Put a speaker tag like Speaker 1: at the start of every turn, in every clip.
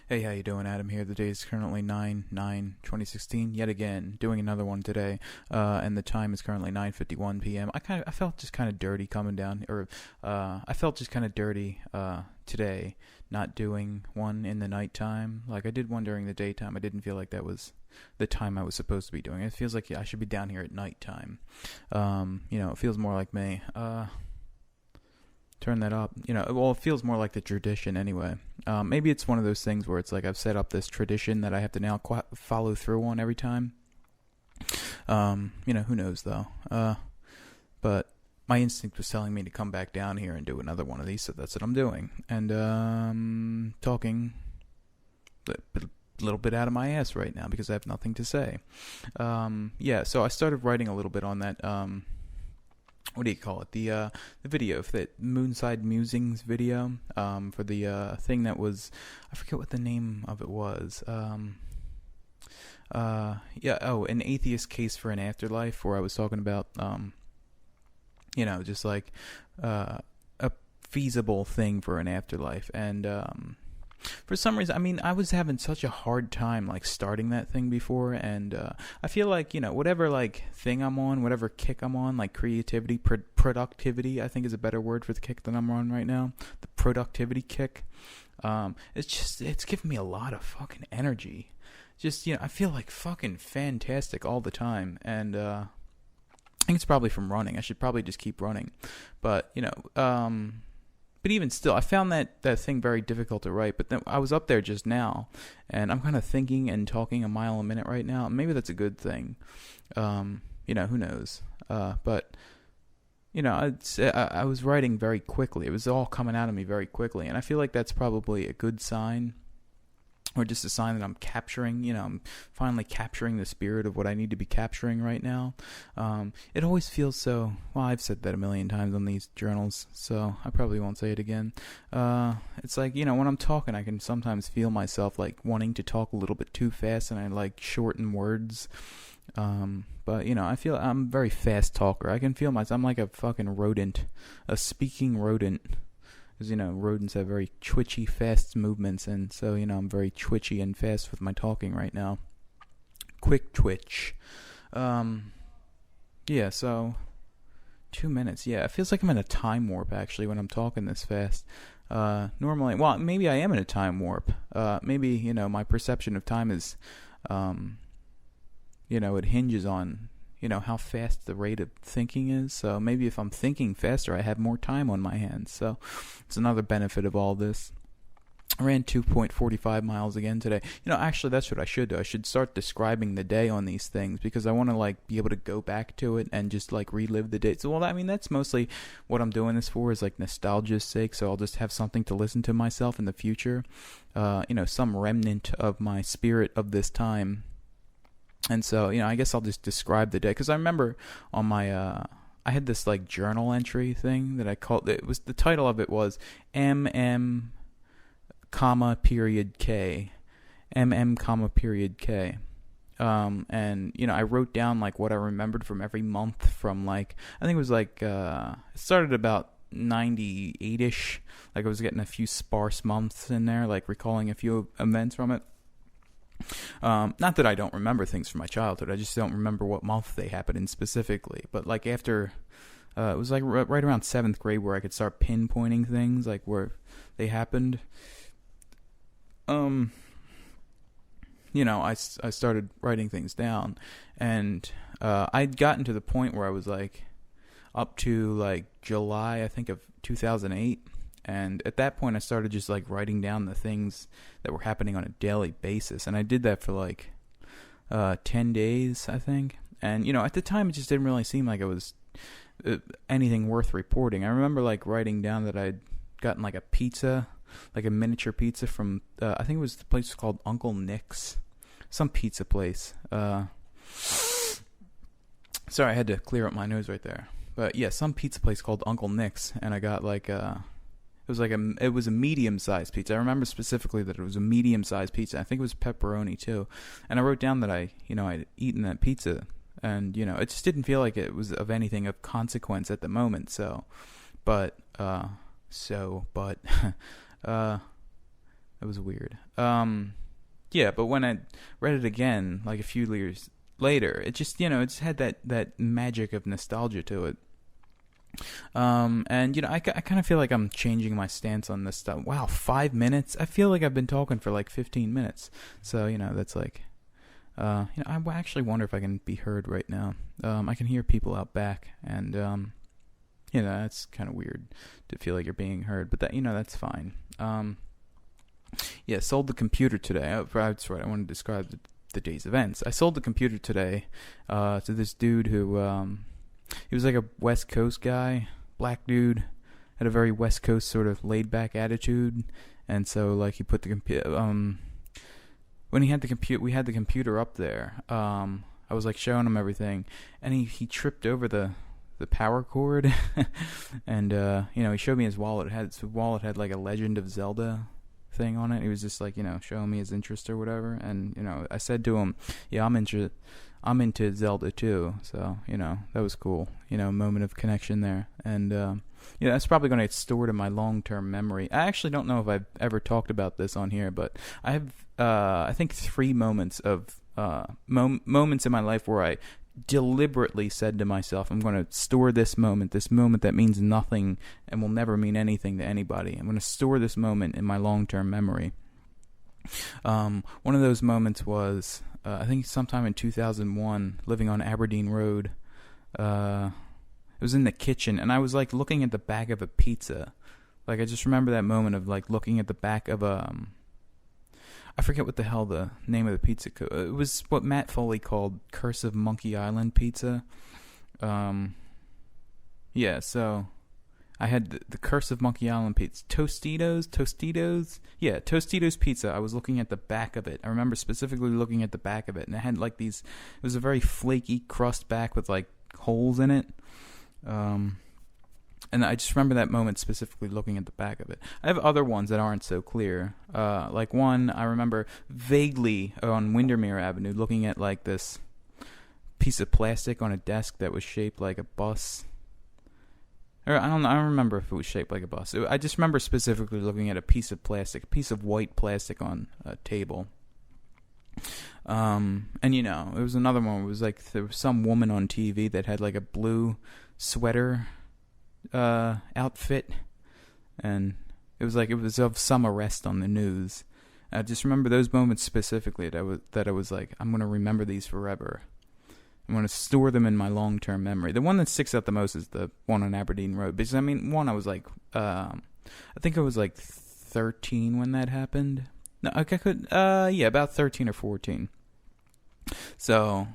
Speaker 1: Hey, how you doing? Adam here. The day is currently 9/9/2016. Yet again, doing another one today. And the time is currently 9:51 p.m. I felt just kind of dirty coming down, or I felt just kind of dirty today, not doing one in the nighttime. Like I did one during the daytime. I didn't feel like that was the time I was supposed to be doing it. It feels like I should be down here at nighttime. It feels more like me. Turn that up. Well, it feels more like the tradition anyway. Maybe it's one of those things where it's like I've set up this tradition that I have to now follow through on every time. Who knows though. But my instinct was telling me to come back down here and do another one of these, so that's what I'm doing. And talking a little bit out of my ass right now because I have nothing to say. So I started writing a little bit on that. What do you call it? The video for that Moonside Musings video. For the thing that was, I forget what the name of it was. An atheist case for an afterlife, where I was talking about, just like a feasible thing for an afterlife, and for some reason, I mean, I was having such a hard time like starting that thing before, and I feel like whatever like thing I'm on, whatever kick I'm on, like creativity, productivity, I think is a better word for the kick that I'm on right now. The productivity kick. It's giving me a lot of fucking energy. I feel like fucking fantastic all the time, and I think it's probably from running. I should probably just keep running, but But even still, I found that thing very difficult to write. But then I was up there just now, and I'm kind of thinking and talking a mile a minute right now. Maybe that's a good thing. Who knows? I was writing very quickly. It was all coming out of me very quickly, and I feel like that's probably a good sign, or just a sign that I'm capturing, I'm finally capturing the spirit of what I need to be capturing right now. It always feels so, well, I've said that a million times on these journals, so I probably won't say it again. It's like, when I'm talking, I can sometimes feel myself, like, wanting to talk a little bit too fast, and I, like, shorten words. But, I feel I'm a very fast talker. I can feel myself, I'm like a fucking rodent, a speaking rodent. Because, rodents have very twitchy, fast movements, and so, I'm very twitchy and fast with my talking right now. Quick twitch. So 2 minutes. Yeah, it feels like I'm in a time warp, actually, when I'm talking this fast. Normally, well, maybe I am in a time warp. Maybe, my perception of time is, it hinges on how fast the rate of thinking is. So maybe if I'm thinking faster, I have more time on my hands. So it's another benefit of all this. I ran 2.45 miles again today. Actually, that's what I should do. I should start describing the day on these things, because I want to, like, be able to go back to it and just, like, relive the day. So, well, I mean, that's mostly what I'm doing this for, is, like, nostalgia's sake. So I'll just have something to listen to myself in the future. Some remnant of my spirit of this time. And so, I guess I'll just describe the day. Because I remember on my, I had this, like, journal entry thing that I called, the title of it was MM, period K. MM, period K. And, I wrote down, like, what I remembered from every month from, like, I think it was, like, it started about 98-ish. Like, I was getting a few sparse months in there, like, recalling a few events from it. Not that I don't remember things from my childhood, I just don't remember what month they happened in specifically. But like after, it was like right around 7th grade where I could start pinpointing things, like where they happened. I started writing things down, and I'd gotten to the point where I was like up to like July, I think, of 2008. And at that point, I started just, like, writing down the things that were happening on a daily basis. And I did that for, like, 10 days, I think. And, at the time, it just didn't really seem like it was anything worth reporting. I remember, like, writing down that I'd gotten, like, a pizza, like a miniature pizza from, I think it was the place called Uncle Nick's. Some pizza place. Sorry, I had to clear up my nose right there. But, yeah, some pizza place called Uncle Nick's. And I got, like, it was a medium-sized pizza. I remember specifically that it was a medium-sized pizza. I think it was pepperoni too. And I wrote down that I'd eaten that pizza, and it just didn't feel like it was of anything of consequence at the moment. So, but That was weird. Yeah, but when I read it again, like a few years later, it just, it just had that magic of nostalgia to it. And I kind of feel like I'm changing my stance on this stuff. Wow, 5 minutes? I feel like I've been talking for like 15 minutes. So, that's like, I actually wonder if I can be heard right now. I can hear people out back, and, that's kind of weird to feel like you're being heard, but that's fine. Yeah, sold the computer today. That's right, I want to describe the day's events. I sold the computer today, to this dude who, he was like a West Coast guy, black dude, had a very West Coast sort of laid-back attitude, and so like he put the computer, when he had we had the computer up there, I was like showing him everything, and he tripped over the power cord, and he showed me his wallet. His wallet had like a Legend of Zelda thing on it. He was just like, showing me his interest or whatever, and I said to him, yeah, I'm into Zelda too, so that was cool. Moment of connection there, and that's probably going to get stored in my long-term memory. I actually don't know if I've ever talked about this on here, but I have I think 3 moments of moments in my life where I deliberately said to myself, I'm going to store this moment that means nothing and will never mean anything to anybody. I'm going to store this moment in my long-term memory. One of those moments was, I think sometime in 2001, living on Aberdeen Road. It was in the kitchen, and I was like looking at the back of a pizza. Like, I just remember that moment of like looking at the back of I forget what the hell the name of the pizza. It was what Matt Foley called Curse of Monkey Island pizza. Yeah, so I had the Curse of Monkey Island pizza. Tostitos? Yeah, Tostitos pizza. I was looking at the back of it. I remember specifically looking at the back of it, and it had like these, it was a very flaky crust back with like holes in it. And I just remember that moment specifically looking at the back of it. I have other ones that aren't so clear. Like one, I remember vaguely on Windermere Avenue looking at like this piece of plastic on a desk that was shaped like a bus. Or I don't remember if it was shaped like a bus. I just remember specifically looking at a piece of plastic, a piece of white plastic on a table. And it was another one. It was like there was some woman on TV that had like a blue sweater outfit, and it was of some arrest on the news. I just remember those moments specifically that I was like, I'm going to remember these forever. I'm going to store them in my long-term memory. The one that sticks out the most is the one on Aberdeen Road, because I was like, I think I was like 13 when that happened. No, about 13 or 14. So,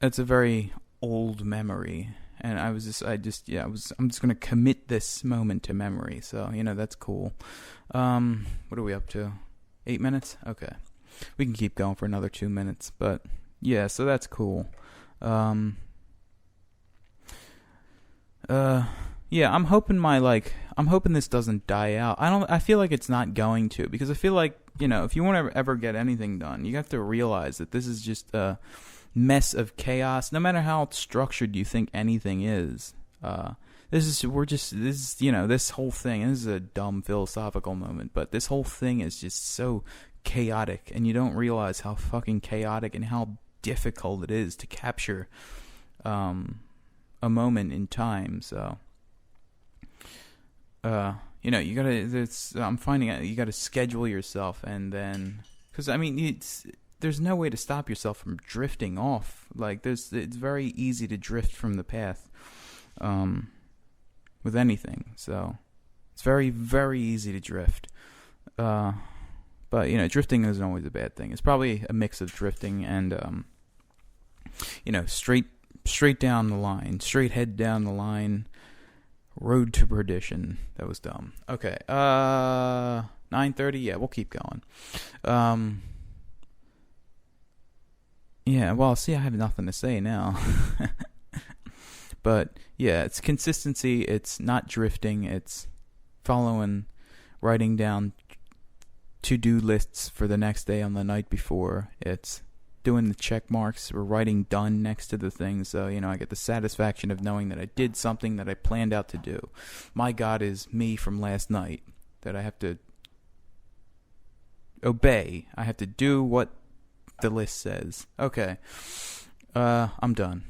Speaker 1: that's a very old memory, and I'm just going to commit this moment to memory. So, that's cool. What are we up to? 8 minutes? Okay. We can keep going for another 2 minutes, but yeah, so that's cool. Yeah, I'm hoping this doesn't die out. I feel like it's not going to, because I feel like, if you want to ever get anything done, you have to realize that this is just a mess of chaos, no matter how structured you think anything is. This whole thing, and this is a dumb philosophical moment, but this whole thing is just so chaotic, and you don't realize how fucking chaotic and how difficult it is to capture a moment in time. So you gotta, I'm finding out you gotta schedule yourself, and then, because there's no way to stop yourself from drifting off. Like, it's very easy to drift from the path with anything. So it's very, very easy to drift. But drifting isn't always a bad thing. It's probably a mix of drifting and straight down the line, straight head down the line, road to perdition. That was dumb. Okay. 9:30. Yeah, we'll keep going. Yeah, well, see, I have nothing to say now. But, yeah, it's consistency. It's not drifting. It's writing down to-do lists for the next day on the night before. It's doing the check marks or writing done next to the thing. So, I get the satisfaction of knowing that I did something that I planned out to do. My God is me from last night. that I have to obey. I have to do what the list says. Okay. I'm done.